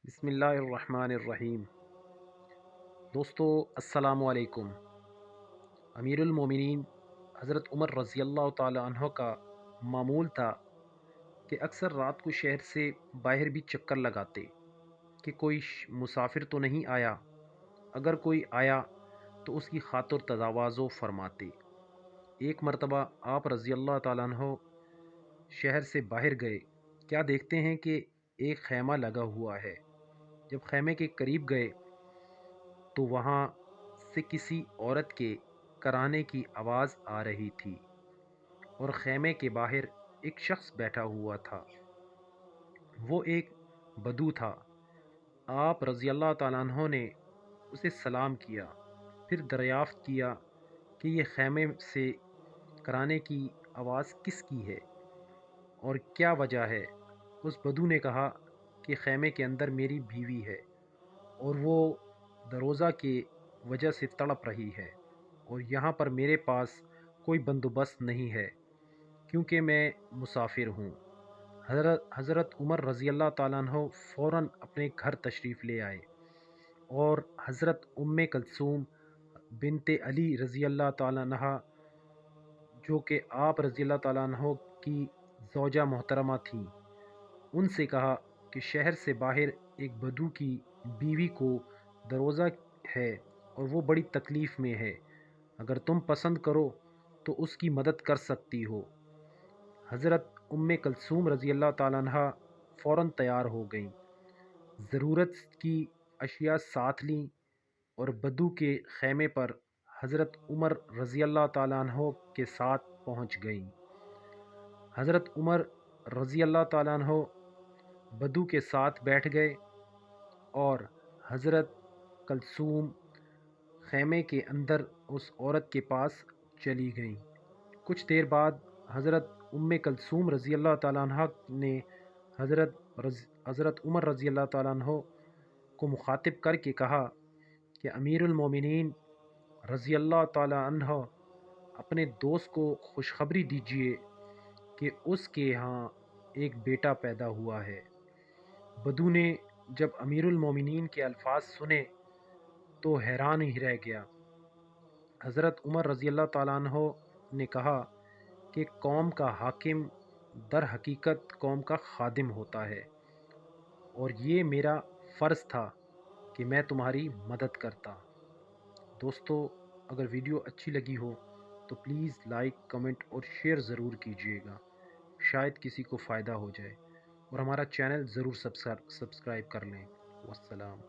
بسم اللہ الرحمن الرحیم۔ دوستو السلام علیکم۔ امیر المومنین حضرت عمر رضی اللہ تعالی عنہ کا معمول تھا کہ اکثر رات کو شہر سے باہر بھی چکر لگاتے کہ کوئی مسافر تو نہیں آیا، اگر کوئی آیا تو اس کی خاطر تواضع فرماتے۔ ایک مرتبہ آپ رضی اللہ تعالیٰ عنہ شہر سے باہر گئے، کیا دیکھتے ہیں کہ ایک خیمہ لگا ہوا ہے۔ جب خیمے کے قریب گئے تو وہاں سے کسی عورت کے کرانے کی آواز آ رہی تھی اور خیمے کے باہر ایک شخص بیٹھا ہوا تھا۔ وہ ایک بدو تھا۔ آپ رضی اللہ تعالیٰ عنہ نے اسے سلام کیا، پھر دریافت کیا کہ یہ خیمے سے کرانے کی آواز کس کی ہے اور کیا وجہ ہے۔ اس بدو نے کہا کہ خیمے کے اندر میری بیوی ہے اور وہ دروزہ کی وجہ سے تڑپ رہی ہے، اور یہاں پر میرے پاس کوئی بندوبست نہیں ہے کیونکہ میں مسافر ہوں۔ حضرت عمر رضی اللہ تعالیٰ عنہ فوراً اپنے گھر تشریف لے آئے اور حضرت کلثوم بنت علی رضی اللہ تعالیٰ عنہ، جو کہ آپ رضی اللہ تعالیٰ عنہ کی زوجہ محترمہ تھیں، ان سے کہا کہ شہر سے باہر ایک بدو کی بیوی کو دروزہ ہے اور وہ بڑی تکلیف میں ہے، اگر تم پسند کرو تو اس کی مدد کر سکتی ہو۔ حضرت کلثوم رضی اللہ تعالیٰ عنہ فوراً تیار ہو گئیں، ضرورت کی اشیاء ساتھ لیں اور بدو کے خیمے پر حضرت عمر رضی اللہ تعالیٰ عنہ کے ساتھ پہنچ گئیں۔ حضرت عمر رضی اللہ تعالیٰ عنہ بدو کے ساتھ بیٹھ گئے اور حضرت کلثوم خیمے کے اندر اس عورت کے پاس چلی گئیں۔ کچھ دیر بعد حضرت کلثوم رضی اللہ تعالیٰ عنہ نے حضرت عمر رضی اللہ تعالیٰ عنہ کو مخاطب کر کے کہا کہ امیر المومنین رضی اللہ تعالیٰ عنہ، اپنے دوست کو خوشخبری دیجیے کہ اس کے ہاں ایک بیٹا پیدا ہوا ہے۔ بدو نے جب امیر المومنین کے الفاظ سنے تو حیران ہی رہ گیا۔ حضرت عمر رضی اللہ تعالیٰ عنہ نے کہا کہ قوم کا حاکم در حقیقت قوم کا خادم ہوتا ہے، اور یہ میرا فرض تھا کہ میں تمہاری مدد کرتا۔ دوستو، اگر ویڈیو اچھی لگی ہو تو پلیز لائک، کمنٹ اور شیئر ضرور کیجیے گا، شاید کسی کو فائدہ ہو جائے، اور ہمارا چینل ضرور سبسکرائب کر لیں۔ والسلام۔